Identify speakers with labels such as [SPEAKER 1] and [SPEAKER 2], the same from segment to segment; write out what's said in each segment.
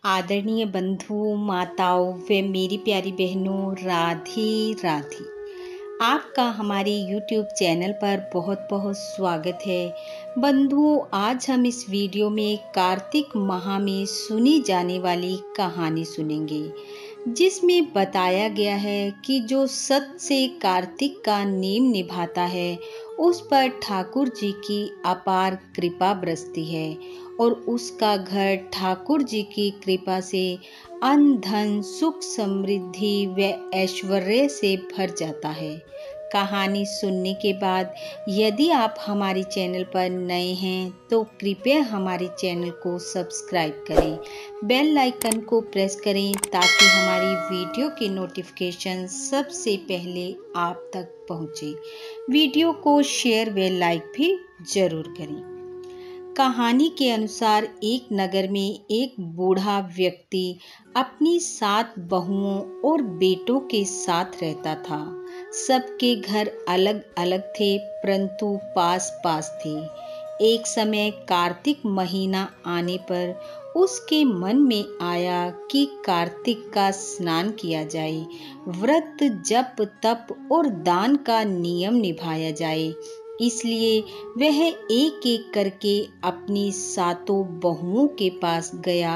[SPEAKER 1] आदरणीय बंधु माताओं व मेरी प्यारी बहनों, राधे राधे। आपका हमारे YouTube चैनल पर बहुत बहुत स्वागत है। बंधुओं, आज हम इस वीडियो में कार्तिक माह में सुनी जाने वाली कहानी सुनेंगे, जिसमें बताया गया है कि जो सत से कार्तिक का नेम निभाता है उस पर ठाकुर जी की अपार कृपा बरसती है और उसका घर ठाकुर जी की कृपा से अन्न धन सुख समृद्धि व ऐश्वर्य से भर जाता है। कहानी सुनने के बाद यदि आप हमारे चैनल पर नए हैं तो कृपया हमारे चैनल को सब्सक्राइब करें, बेल आइकन को प्रेस करें ताकि हमारी वीडियो की नोटिफिकेशन सबसे पहले आप तक पहुंचे। वीडियो को शेयर व लाइक भी जरूर करें। कहानी के अनुसार एक नगर में एक बूढ़ा व्यक्ति अपनी 7 बहुओं और बेटों के साथ रहता था। सबके घर अलग अलग थे परंतु पास पास थे। एक समय कार्तिक महीना आने पर उसके मन में आया कि कार्तिक का स्नान किया जाए, व्रत जप तप और दान का नियम निभाया जाए। इसलिए वह एक एक करके अपनी 7 बहुओं के पास गया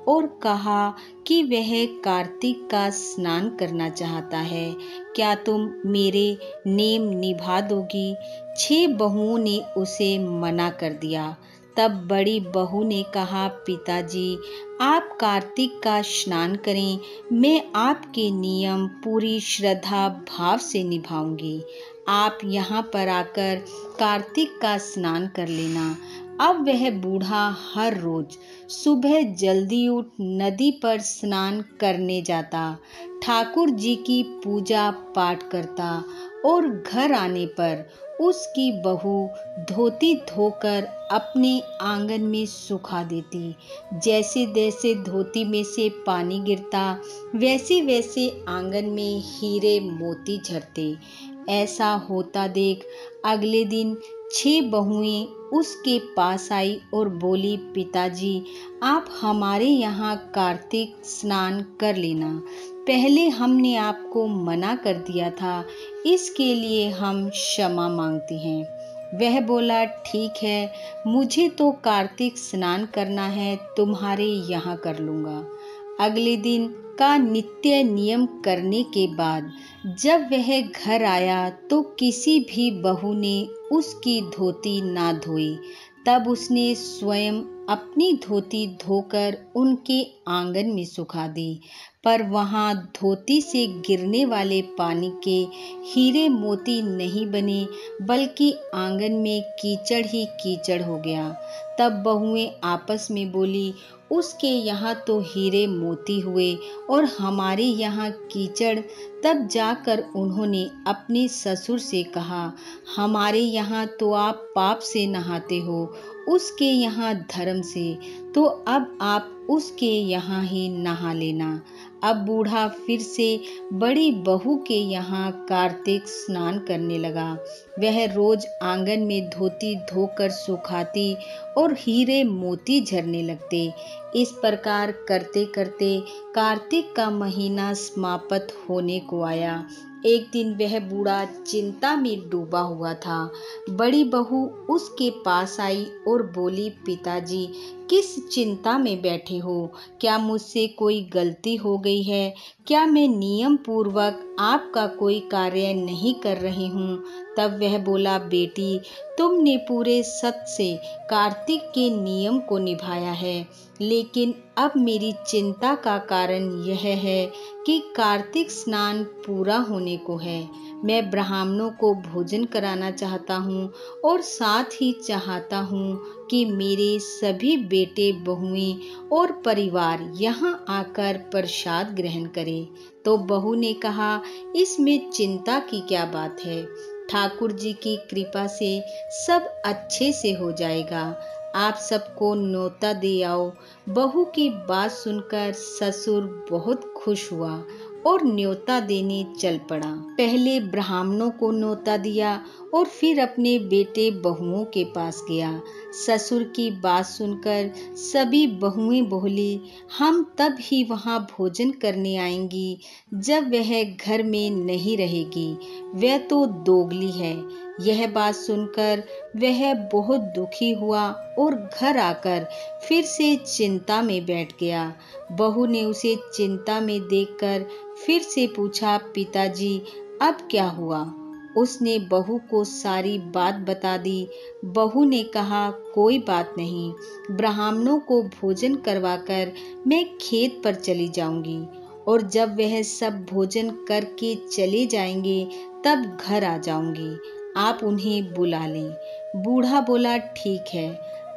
[SPEAKER 1] और कहा कि वह कार्तिक का स्नान करना चाहता है, क्या तुम मेरे नेम निभा दोगी? 6 बहुओं ने उसे मना कर दिया। तब बड़ी बहू ने कहा, पिताजी आप कार्तिक का स्नान करें, मैं आपके नियम पूरी श्रद्धा भाव से निभाऊंगी। आप यहाँ पर आकर कार्तिक का स्नान कर लेना। अब वह बूढ़ा हर रोज सुबह जल्दी उठ नदी पर स्नान करने जाता, ठाकुर जी की पूजा पाठ करता और घर आने पर उसकी बहू धोती धोकर अपने आंगन में सुखा देती। जैसे जैसे धोती में से पानी गिरता वैसे वैसे आंगन में हीरे मोती झरते। ऐसा होता देख अगले दिन 6 बहुएं उसके पास आई और बोली, पिताजी आप हमारे यहाँ कार्तिक स्नान कर लेना। पहले हमने आपको मना कर दिया था, इसके लिए हम क्षमा मांगते हैं। वह बोला, ठीक है, मुझे तो कार्तिक स्नान करना है, तुम्हारे यहाँ कर लूँगा। अगले दिन का नित्य नियम करने के बाद जब वह घर आया तो किसी भी बहू ने उसकी धोती ना धोई। तब उसने स्वयं अपनी धोती धोकर उनके आंगन में सुखा दी, पर वहां धोती से गिरने वाले पानी के हीरे मोती नहीं बने बल्कि आंगन में कीचड़ ही कीचड़ हो गया। तब बहुएं आपस में बोली, उसके यहाँ तो हीरे मोती हुए और हमारे यहाँ कीचड़। तब जाकर उन्होंने अपने ससुर से कहा, हमारे यहाँ तो आप पाप से नहाते हो, उसके यहाँ धर्म से, तो अब आप उसके यहाँ ही नहा लेना। अब बूढ़ा फिर से बड़ी बहू के यहाँ कार्तिक स्नान करने लगा। वह रोज आंगन में धोती धोकर सुखाती और हीरे मोती झरने लगते। इस प्रकार करते करते कार्तिक का महीना समाप्त होने को आया। एक दिन वह बूढ़ा चिंता में डूबा हुआ था। बड़ी बहू उसके पास आई और बोली, पिताजी किस चिंता में बैठे हो? क्या मुझसे कोई गलती हो गई है? क्या मैं नियम पूर्वक आपका कोई कार्य नहीं कर रही हूँ? तब वह बोला, बेटी तुमने पूरे सत से कार्तिक के नियम को निभाया है, लेकिन अब मेरी चिंता का कारण यह है कि कार्तिक स्नान पूरा होने को है। मैं ब्राह्मणों को भोजन कराना चाहता हूँ और साथ ही चाहता हूँ कि मेरे सभी बेटे बहुएं और परिवार यहाँ आकर प्रसाद ग्रहण करें। तो बहू ने कहा, इसमें चिंता की क्या बात है? ठाकुर जी की कृपा से सब अच्छे से हो जाएगा। आप सबको न्योता दे आओ। बहू की बात सुनकर ससुर बहुत खुश हुआ और न्योता देने चल पड़ा। पहले ब्राह्मणों को न्योता दिया, और फिर अपने बेटे बहुओं के पास गया। ससुर की बात सुनकर सभी बहुएं बोली, हम तब ही वहाँ भोजन करने आएंगी जब वह घर में नहीं रहेगी, वह तो दोगली है। यह बात सुनकर वह बहुत दुखी हुआ और घर आकर फिर से चिंता में बैठ गया। बहू ने उसे चिंता में देखकर फिर से पूछा, पिताजी अब क्या हुआ? उसने बहू को सारी बात बता दी। बहू ने कहा, कोई बात नहीं, ब्राह्मणों को भोजन करवाकर मैं खेत पर चली जाऊंगी और जब वह सब भोजन करके चले जाएंगे तब घर आ जाऊंगी, आप उन्हें बुला लें। बूढ़ा बोला, ठीक है।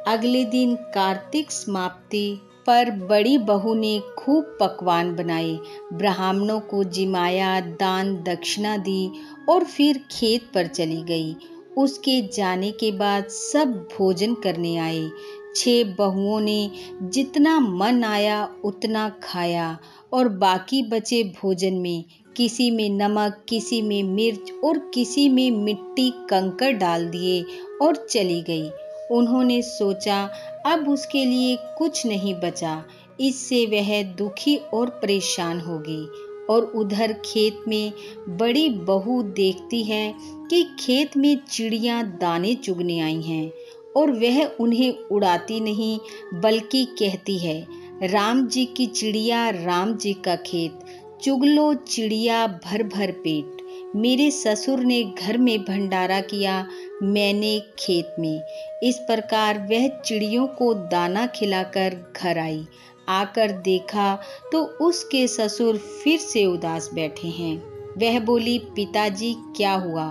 [SPEAKER 1] अगले दिन कार्तिक समाप्ति पर बड़ी बहू ने खूब पकवान बनाए, ब्राह्मणों को जिमाया, दान दक्षिणा दी और फिर खेत पर चली गई। उसके जाने के बाद सब भोजन करने आए। 6 बहुओं ने जितना मन आया उतना खाया और बाकी बचे भोजन में किसी में नमक, किसी में मिर्च और किसी में मिट्टी कंकड़ डाल दिए और चली गई। उन्होंने सोचा अब उसके लिए कुछ नहीं बचा, इससे वह दुखी और परेशान होगी। और उधर खेत में बड़ी बहू देखती है कि खेत में चिड़ियां दाने चुगने आई हैं और वह उन्हें उड़ाती नहीं बल्कि कहती है, राम जी की चिड़िया, राम जी का खेत, चुग लो चिड़िया भर भर पेट। मेरे ससुर ने घर में भंडारा किया, मैंने खेत में। इस प्रकार वह चिड़ियों को दाना खिलाकर घर आई। आकर देखा तो उसके ससुर फिर से उदास बैठे हैं। वह बोली, पिताजी क्या हुआ?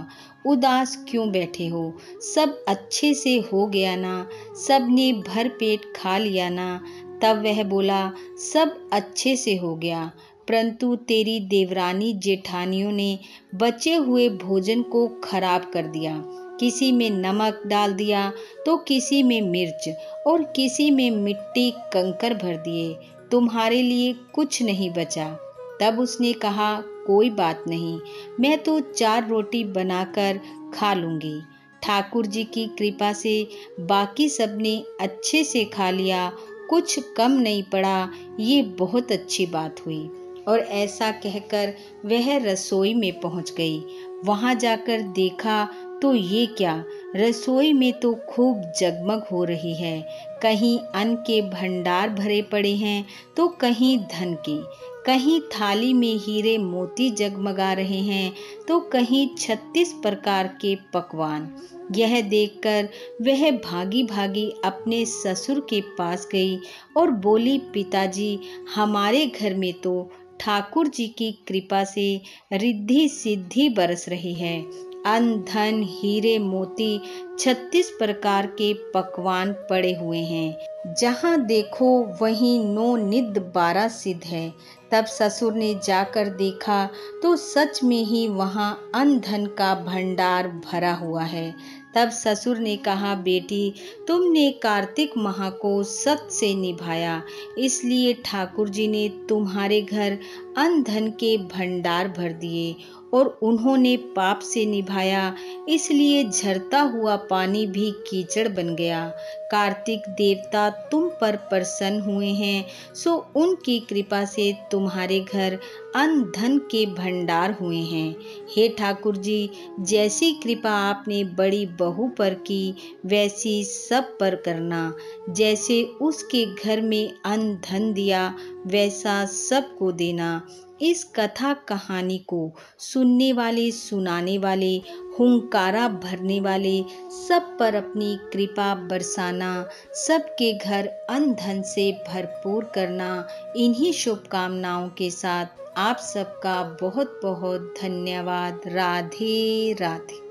[SPEAKER 1] उदास क्यों बैठे हो? सब अच्छे से हो गया ना? सबने भर पेट खा लिया ना? तब वह बोला, सब अच्छे से हो गया, परंतु तेरी देवरानी जेठानियों ने बचे हुए भोजन को खराब कर दिया। किसी में नमक डाल दिया तो किसी में मिर्च और किसी में मिट्टी कंकर भर दिए, तुम्हारे लिए कुछ नहीं बचा। तब उसने कहा, कोई बात नहीं, मैं तो 4 रोटी बनाकर खा लूंगी। ठाकुर जी की कृपा से बाकी सबने अच्छे से खा लिया, कुछ कम नहीं पड़ा, ये बहुत अच्छी बात हुई। और ऐसा कहकर वह रसोई में पहुंच गई। वहां जाकर देखा तो ये क्या, रसोई में तो खूब जगमग हो रही है। कहीं अन्न के भंडार भरे पड़े हैं तो कहीं धन के, कहीं थाली में हीरे मोती जगमगा रहे हैं तो कहीं 36 प्रकार के पकवान। यह देखकर वह भागी भागी अपने ससुर के पास गई और बोली, पिताजी हमारे घर में तो ठाकुर जी की कृपा से रिद्धि सिद्धि बरस रही है। अन्न धन हीरे मोती 36 प्रकार के पकवान पड़े हुए हैं, जहाँ देखो वहीं 9 निध 12 सिद्ध है। तब ससुर ने जाकर देखा तो सच में ही वहाँ अन्न धन का भंडार भरा हुआ है। तब ससुर ने कहा, बेटी तुमने कार्तिक माह को सत से निभाया, इसलिए ठाकुर जी ने तुम्हारे घर अन्न धन के भंडार भर दिए, और उन्होंने पाप से निभाया, इसलिए झरता हुआ पानी भी कीचड़ बन गया। कार्तिक देवता तुम पर प्रसन्न हुए हैं, सो उनकी कृपा से तुम्हारे घर अन्न धन के भंडार हुए हैं। हे ठाकुर जी, जैसी कृपा आपने बड़ी बहू पर की वैसी सब पर करना। जैसे उसके घर में अन्न धन दिया वैसा सबको देना। इस कथा कहानी को सुनने वाले, सुनाने वाले, हुंकारा भरने वाले सब पर अपनी कृपा बरसाना, सबके घर अन्न धन से भरपूर करना। इन्हीं शुभकामनाओं के साथ आप सबका बहुत बहुत धन्यवाद। राधे राधे।